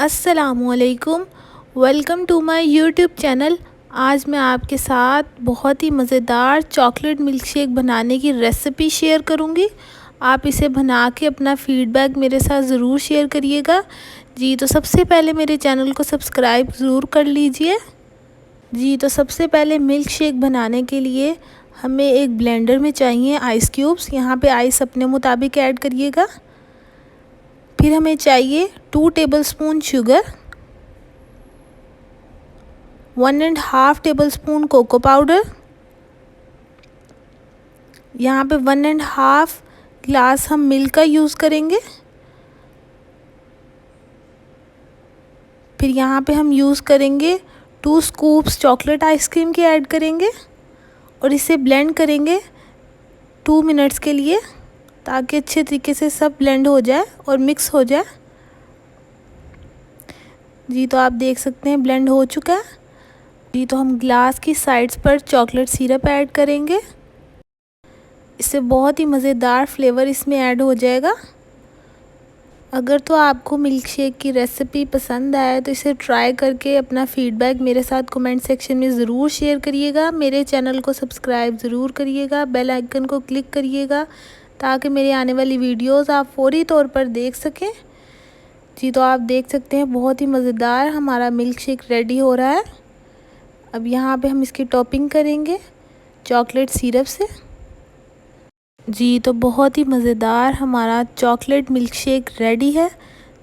अस्सलामुअलैकुम, welcome to my YouTube channel. आज मैं आपके साथ बहुत ही मज़ेदार चॉकलेट मिल्क शेक बनाने की रेसिपी शेयर करूंगी। आप इसे बना के अपना फ़ीडबैक मेरे साथ ज़रूर शेयर करिएगा। जी तो सबसे पहले मेरे चैनल को सब्सक्राइब ज़रूर कर लीजिए। जी तो सबसे पहले मिल्क शेक बनाने के लिए हमें एक ब्लेंडर में चाहिए आइस क्यूब्स। यहाँ पे आइस अपने मुताबिक ऐड करिएगा। फिर हमें चाहिए 2 tablespoon sugar, 1.5 tablespoon cocoa powder, यहाँ पे 1.5 ग्लास हम मिल्क का यूज़ करेंगे। फिर यहाँ पे हम यूज़ करेंगे 2 स्कूप्स चॉकलेट आइसक्रीम के ऐड करेंगे और इसे ब्लेंड करेंगे 2 मिनट्स के लिए, ताकि अच्छे तरीके से सब ब्लेंड हो जाए और मिक्स हो जाए। जी तो आप देख सकते हैं ब्लेंड हो चुका है। जी तो हम ग्लास की साइड्स पर चॉकलेट सिरप ऐड करेंगे। इससे बहुत ही मज़ेदार फ्लेवर इसमें ऐड हो जाएगा। अगर तो आपको मिल्क शेक की रेसिपी पसंद आए तो इसे ट्राई करके अपना फ़ीडबैक मेरे साथ कमेंट सेक्शन में ज़रूर शेयर करिएगा। मेरे चैनल को सब्सक्राइब ज़रूर करिएगा, बेल आइकन को क्लिक करिएगा ताकि मेरे आने वाली वीडियोस आप फ़ौरी तौर पर देख सकें। जी तो आप देख सकते हैं बहुत ही मज़ेदार हमारा मिल्क शेक रेडी हो रहा है। अब यहाँ पे हम इसकी टॉपिंग करेंगे चॉकलेट सिरप से। जी तो बहुत ही मज़ेदार हमारा चॉकलेट मिल्क शेक रेडी है।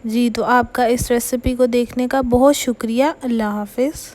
जी तो आपका इस रेसिपी को देखने का बहुत शुक्रिया। अल्लाह हाफ़िज़।